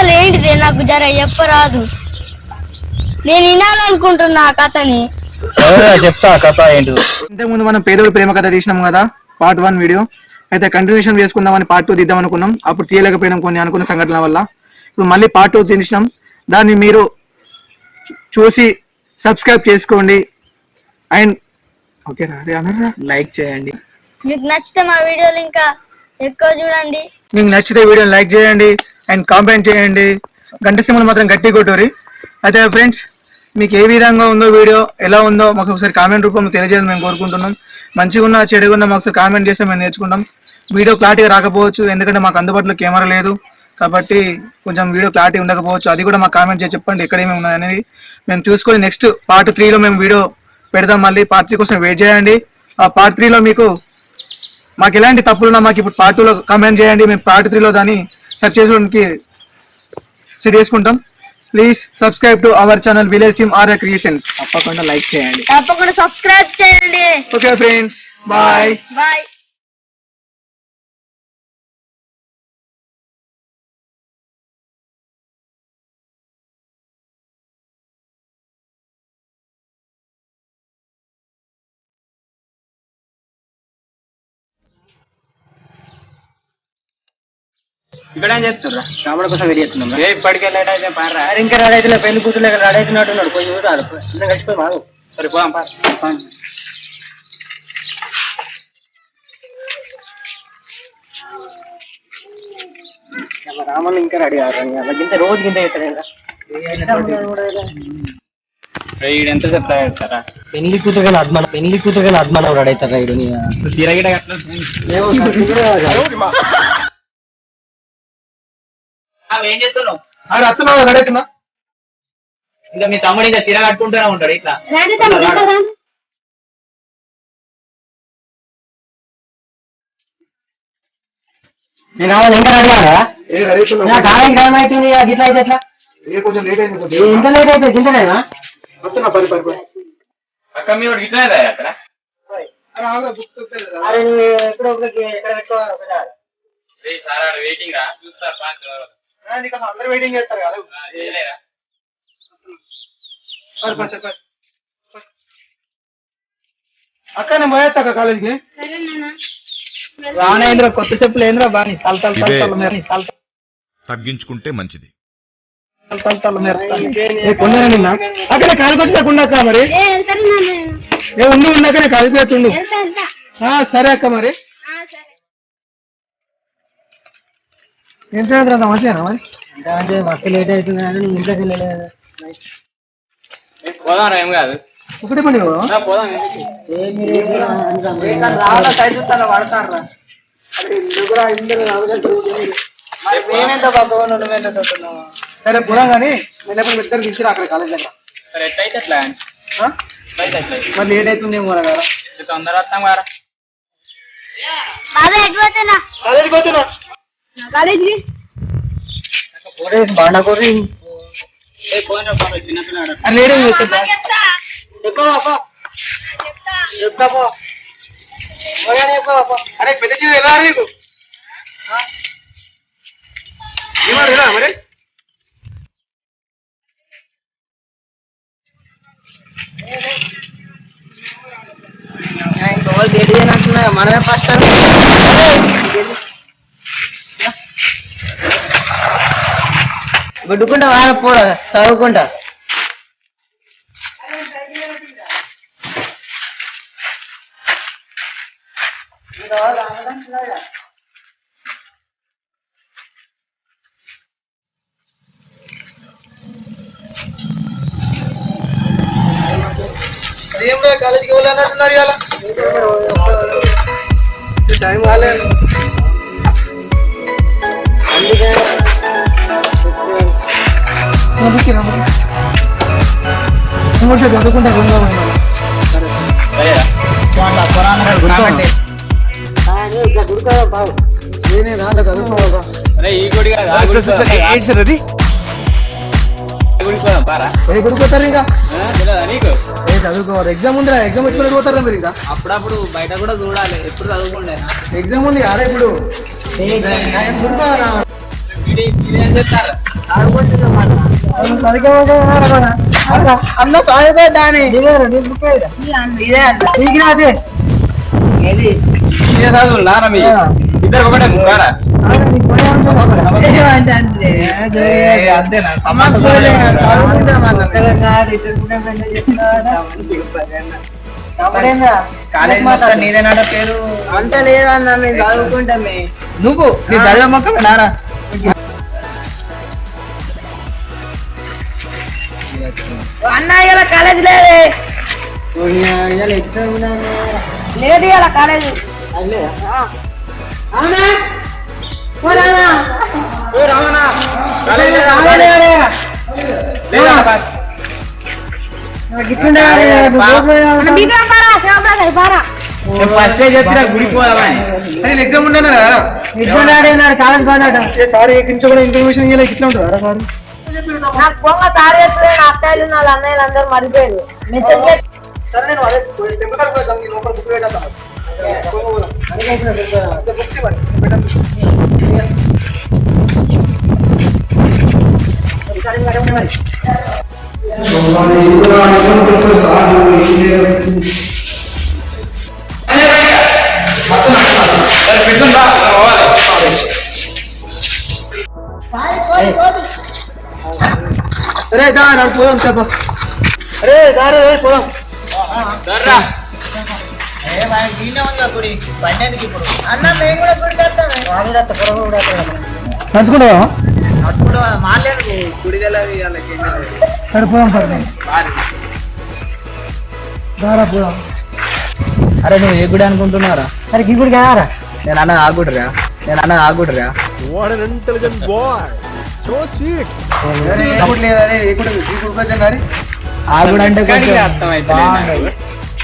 అసలు ఏంటిది నాకు జర చెప్పరాదు, నేను వినాలనుకుంటున్నా ఆ కథని. చెప్తా కథ ఏంటిదో. ఇంతకుముందు మనం పేదోడి ప్రేమ కథ తీసినాం కదా, పార్ట్ 1 వీడియో. అయితే కంటిన్యూషన్ చేసుకుందామని పార్ట్ 2 తీద్దాం అనుకున్నాం. అప్పుడు తీయలేకపోయినాం కొన్ని అనుకున్న సంఘటనల వల్ల. ఇప్పుడు మళ్ళీ పార్ట్ 2 తీసినాం. దాన్ని మీరు చూసి సబ్స్క్రైబ్ చేసుకోండి అండ్ ఓకే లైక్ చేయండి. మీకు నచ్చితే మా వీడియోలు ఇంకా ఎక్కువ చూడండి. మీకు నచ్చితే వీడియోని లైక్ చేయండి అండ్ కామెంట్ చేయండి. గంట సింబల్ మాత్రం గట్టి కొట్టూరి. అయితే ఫ్రెండ్స్, మీకు ఏ విధంగా ఉందో వీడియో ఎలా ఉందో మాకు ఒకసారి కామెంట్ రూపంలో తెలియజేయాలని మేము కోరుకుంటున్నాం. మంచిగా ఉన్నా చెడుగా ఉన్నా మాకు ఒకసారి కామెంట్ చేస్తే మేము నేర్చుకుంటాం. వీడియో క్లారిటీగా రాకపోవచ్చు, ఎందుకంటే మాకు అందుబాటులో కెమెరా లేదు కాబట్టి కొంచెం వీడియో క్లారిటీ ఉండకపోవచ్చు. అది కూడా మాకు కామెంట్ చేసి చెప్పండి ఎక్కడ ఏమేమి ఉన్నాయి అనేది. మేము చూసుకొని నెక్స్ట్ పార్ట్ 3లో మేము వీడియో పెడదాం. మళ్ళీ పార్ట్ 3 కోసం వెయిట్ చేయండి. ఆ పార్ట్ 3లో మీకు మాకు ఎలాంటి తప్పులున్నా మాకు ఇప్పుడు పార్ట్ 2లో కామెంట్ చేయండి. మేము పార్ట్ 3లో దాన్ని సెర్చ్ చేసుకోవడానికి సెట్ చేసుకుంటాం. Please subscribe to our channel village team RR creations. తప్పకుండా లైక్ చేయండి, తప్పకుండా సబ్స్క్రైబ్ చేయండి. Okay friends, bye bye. ఇక్కడ ఏం చెప్తుర్రా? రాముడు కోసం వెరీ చేస్తున్నాం. ఇప్పటికే లేట్ అయితే పారా. ఇంకా రెడీ అయితే పెళ్లి కూతురు రెడీ అవుతున్నట్టున్నాడు. కొంచెం చూడాలి, కలిసిపోయి మాకు సరే పోదాం పా. రాములు ఇంకా రెడీ అవ్వరు. గింత రోజు గింత అవుతాడు ఎంత చెప్తారా? పెళ్లి కూతురు అద్మానం రెడీ అవుతారా? తీరగిడ ఏం చేస్తున్నావు? అత్తన్నావు రెడీ అవుతున్నా. ఇంకా మీ తమ్ముడు ఇంకా చీర కట్టుకుంటూనే ఉంటాడు ఇట్లా. నేను రావాలి ఇంకా రెడీ అవుతుంది. గిట్లా అయితే ఎట్లా? కొంచెం లేట్ అయింది. ఎంత లేట్ అయితే గింటనేనా? అక్క మీరు గిట్లా అక్కడ వెయిటింగ్ రా చూస్తారు. అందరు వెయిటింగ్ చేస్తారు కదా. అక్క నేను పోయేస్తా కాలేజీకి. రానేంద్ర కొత్త చెప్పులు ఏంద్రా బాగా తగ్గించుకుంటే మంచిది. అక్కడ కాలుకొచ్చుకోకుండా అక్క మరి ఉన్నాకనే కలిపేస్తుండు. సరే అక్క మరి ఏం చేద్దాం మంచిగా మరి. అంటే బస్సు లేట్ అవుతుంది కానీ నువ్వు ఇంట్లోకి వెళ్ళలేదు. పోదాం ఏం కాదు. ఒకటి పని పోదాం. పడతారా సరే పోదాం కానీ వెళ్ళప్పుడు ఇద్దరు తీసిరా అక్కడ కాలేజ్ దగ్గర. సరే ఎట్లయితే ఎట్లా మరి లేట్ అవుతుంది ఏమో కదా. తొందర వస్తాం కదా. కాలేజీకి పోతున్నా. కాలేజీకి బాగా కోరి చిన్నపిల్లాడు అరే పెద్ద చీర ఎలా నీకు ఎలా మరి. అంటున్నా మనమే ఫస్ట్ గుడ్డుకుంటా వాడ పోరా చదువుకుంటా. కాలేజీకి వెళ్ళాలంటున్నారు ఇవాళ. టైం కాలేదు అందుకే చదువుకుంటా గుడిపోతారు ఇంకా చదువుకోవాలి. ఎగ్జామ్ ఉంది, ఎగ్జామ్ పెట్టుకుని పోతారా మీరు ఇంకా? అప్పుడప్పుడు బయట కూడా చూడాలి. ఎప్పుడు చదువుకోండి. ఎగ్జామ్ ఉంది అరే ఇప్పుడు అన్న సాగుగా దాని ఇదే కాదు నారమి ఇద్దరు ఒకటే ముగ్గారా అంతేనా కాలేజ్ మాత్రం నీదేనాడ పేరు అంత లేదన్నా మేము చదువుకుంటామే నువ్వు నీ చదివే మొక్క నారా అన్న ఇలా కాలేజ్ లేదే లేదు ఇలా కాలేజ్ అవునా ఎగ్జామ్ ఉండేనా కాలేజ్ బాగా సార్ ఇన్ఫర్మేషన్ ఇట్లా ఉంటుందా సార్ నాకు పొంగ సార్ చెప్తే నా అక్కలు వాళ్ళ అన్నయ్యలు అందరూ మరిపోయారు మెసేజ్ సరే నేను అదే టెంపర్ కోసం ఈ లోపల బుక్ పెట్టేద్దాం అరే దా పోదాం చెప్ప అరే దారే పోదాం అన్న మేము కూడా నడుచుకుంటావా గుడి సరే పోదాం సార్ దారా పోదాం అరే నువ్వు ఏ గుడి అనుకుంటున్నారా? అరే ఈ గుడి కారా నేను అన్నది ఆగుడురా What an intelligent boy! So sweet! ఆగుడు అంటే కొంచెం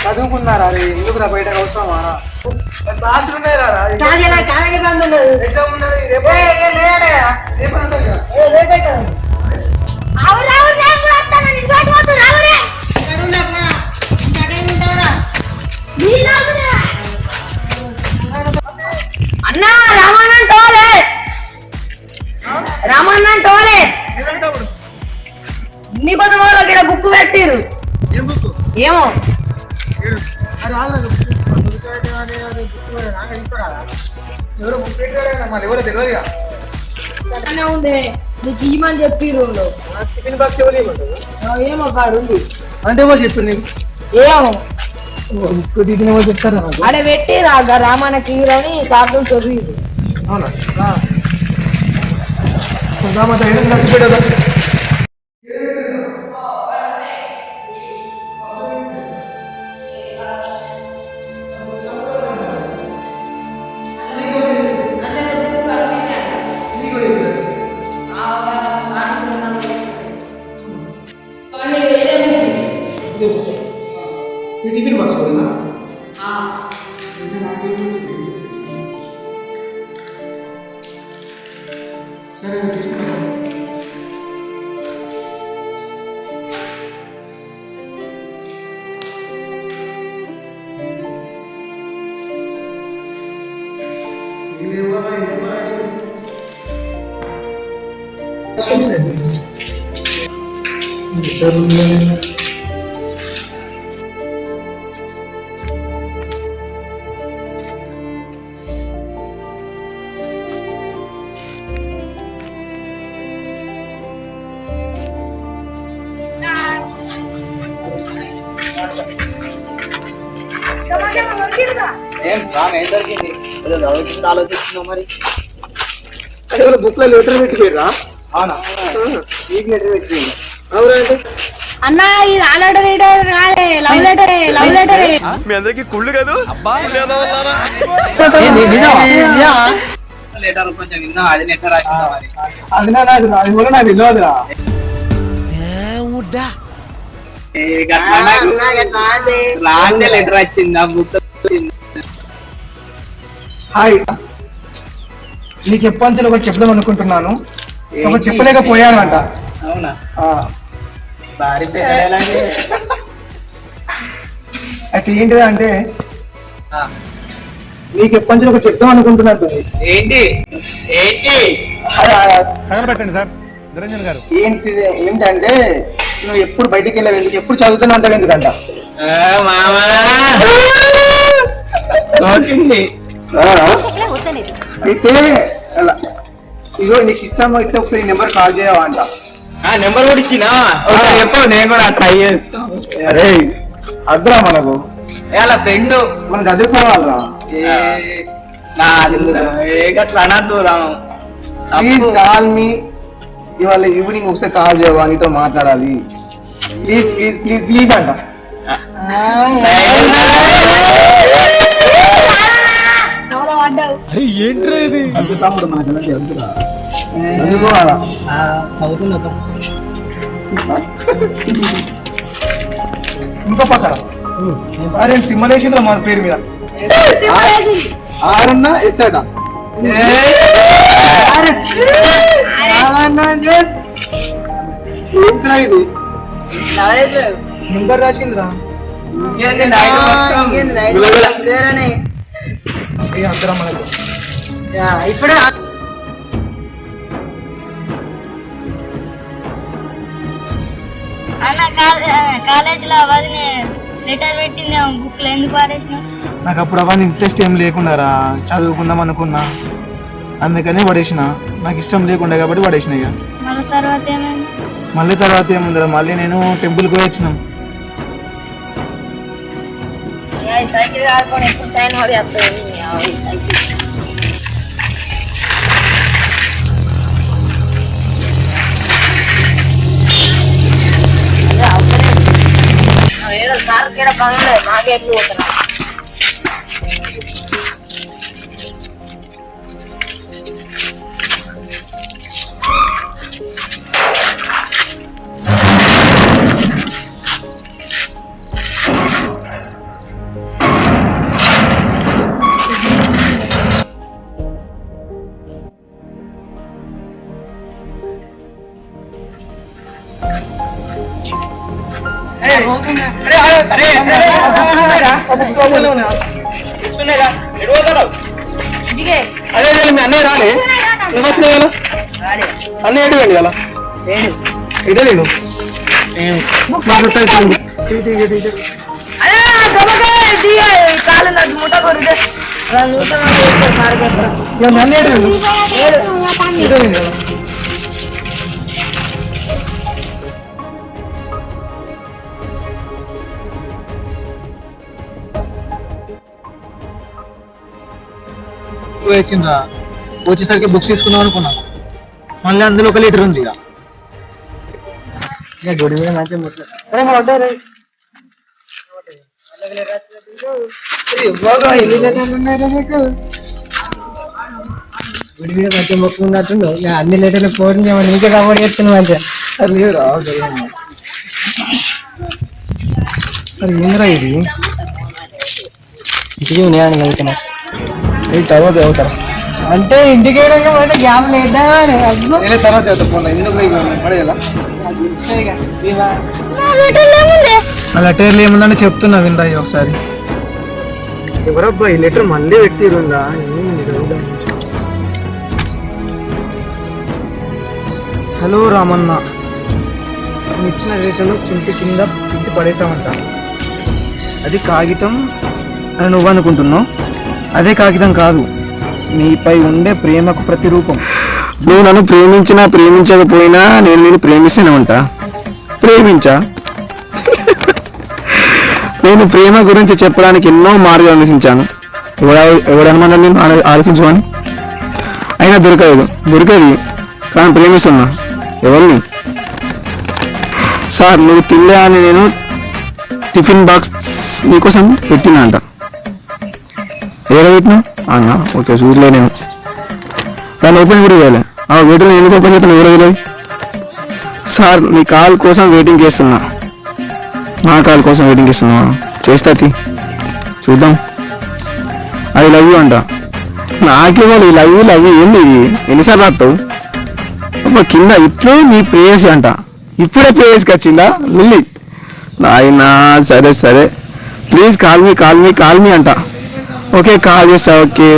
చదువుకున్నారా ఎందుకు బయట అవసరమా అన్నా రామన్న టోలే నీకోసం వాళ్ళకి ఇక్కడ బుక్ పెట్టిరు ఏమో ఎవరు బుక్ పెట్టారా మళ్ళీ ఎవరో తెలియదుగా ఉంది నీకు ఇమ్మని చెప్పిరు టిఫిన్ బాక్స్ ఎవరు ఏమో కాడు ఉంది అంటే ఎవరు చెప్పారు నీకు ఏమో బుక్ టిఫిన్ ఎవరు చెప్తారా ఆడ పెట్టి రామాయణకి ఇవ్వరని సార్లు చదివి అవునా పెట్టదా టిఫిన్ బాక్స్ కదా సరే ఆలోచిస్తున్నావు మరి బుక్ లో లెటర్ పెట్టిపోయిరా అవునా నీకు లెటర్ పెట్టి అవునంటే అన్న ఇది లెటర్ రాలే లవ్ లెటర్ మీ అందరికి కుళ్ళు కాదు లెటర్ కొంచెం విన్నా అది లెటర్ రాసిందా మరి అది నాకు తెలియదురా రాండే లెటర్ వచ్చింది ఆ బుక్ హాయ్ నీకు ఎప్పటి ఒకటి చెప్దాం అనుకుంటున్నాను ఒక చెప్పలేకపోయాను అంట అవునా భారీ పెద్ద అయితే ఏంటిది అంటే నీకు ఎప్పటి ఒకటి చెప్దాం అనుకుంటున్నాను ఏంటి ఏంటి తగలబెట్టండి సార్ నిరంజన్ గారు. ఏంటంటే నువ్వు ఎప్పుడు బయటికి వెళ్ళావు ఎందుకు, ఎప్పుడు చదువుతున్నా అంటావు ఎందుకంట? అయితే ఇగో నీకు ఇష్టం అయితే ఒకసారి ఈ నెంబర్ కాల్ చేయవా అంట. నెంబర్ కూడా ఇచ్చినా చెప్పు, నేను కూడా ట్రై చేస్తాను. అరే అద్దురా మనకు అలా ఫ్రెండ్ మనం చదువుకోవాలరా. గట్లా అనద్దు రాము. ప్లీజ్ కాల్ మీ, ఇవాళ ఈవినింగ్ ఒకసారి కాల్ చేయవా, నీతో మాట్లాడాలి. ప్లీజ్ ప్లీజ్ ప్లీజ్ ప్లీజ్ అంట. అరే ఏంట్రా ఇది? తమ్ముడు మనకు చదువురా, చదువుకోవాలా. ఇంకో పక్కన అరే సింహలేసింద్ర మన పేరు మీద ఆరన్నా ఎస్సాట ఇది నెంబర్ రాసిందిరా. అందరా మనకు ఇప్పుడు అన్న కాలేజీలో వదిన లెటర్ పెట్టింది బుక్ లో ఎందుకు పారేసిన? నాకు అప్పుడు అవన్నీ ఇంట్రెస్ట్ ఏం లేకుండా చదువుకుందాం అనుకున్నా, అందుకని పడేసిన. నాకు ఇష్టం లేకుండా కాబట్టి పడేసిన. ఇక మళ్ళీ తర్వాత ఏమైంది? మళ్ళీ తర్వాత ఏముందిరా, మళ్ళీ నేను టెంపుల్కి పోయి వచ్చినాం. సైకిల్ ఆడుకొని ఎప్పుడు సైన్ పడి వస్తుంది సైకిల్. ఏదో సార్ కూడా పనులు మాకే ఎక్కువ పోతున్నా. అదే అన్నయ్య రాలే, నువ్వు వచ్చిన కదా అన్నయ్య ఎటు వెళ్ళి కదా ఇదే నేను వచ్చిందా, వచ్చేసరికి బుక్స్ తీసుకుందాం అనుకున్నా, మళ్ళీ అందులో ఒక లీటర్ ఉంది. ఇక గుడి మీద మంచిగా గుడి మీద మంచిగా మొక్కున్నట్టుండు. అన్ని లీటర్లు పోటీ నీకే కబడి చేస్తున్నా మంచిగా. ఏంద్రా ఇది ఇంటికి ఉన్నాయని వెళ్తున్నా, తర్వాత చదువుతారా అంటే ఇంటికి గ్యాప్ లేదా తర్వాత చదువుతున్నా. ఎందుకు పడేలా లెటర్లు ఏముందని చెప్తున్నా వినరా ఒకసారి. ఎవరబ్బా ఈ లెటర్ మళ్ళీ వ్యక్తి ఉందా? హలో రామన్న, నువ్వు ఇచ్చిన లెటర్ను చింటి కింద తీసి పడేసామంట. అది కాగితం అని నువ్వు అనుకుంటున్నావు, అదే కాగితం కాదు, నీపై ఉండే ప్రేమకు ప్రతిరూపం. నువ్వు నన్ను ప్రేమించినా ప్రేమించకపోయినా నేను నేను ప్రేమిస్తూనే ఉంటా. ప్రేమించా నేను ప్రేమ గురించి చెప్పడానికి ఎన్నో మార్గాలు ఆలోచించాను. ఎవడనమన్నా నేను ఆలోచించమని, అయినా దొరకది కానీ ప్రేమిస్తున్నా. ఎవరిని? సార్ నువ్వు తినలే అని నేను టిఫిన్ బాక్స్ నీకోసం పెట్టినా అంట. ఏదో పెట్టినా అన్నా? ఓకే చూడలే నేను, దాన్ని ఓపెన్ కూడా చేయాలి. ఆ వెయిటింగ్ ఎందుకు ఓపెన్ చేస్తాను ఎవరో తెలియదు. సార్ నీ కాల్ కోసం వెయిటింగ్ చేస్తున్నా. నా కాల్ కోసం వెయిటింగ్ చేస్తున్నా. చేస్తా చూద్దాం. ఐ లవ్ యూ అంట. నాకే వాళ్ళు లవ్ యూ ఏంది ఇది? ఎన్నిసార్లు రాస్తావు? కింద ఇట్లు నీ ప్రేయసి అంట. ఇప్పుడే ప్రేయస్కి వచ్చిందా లిల్లీ? నాయనా సరే ప్లీజ్ కాల్ మీ అంట. ఓకే కాల్ చేస్తా. ఓకే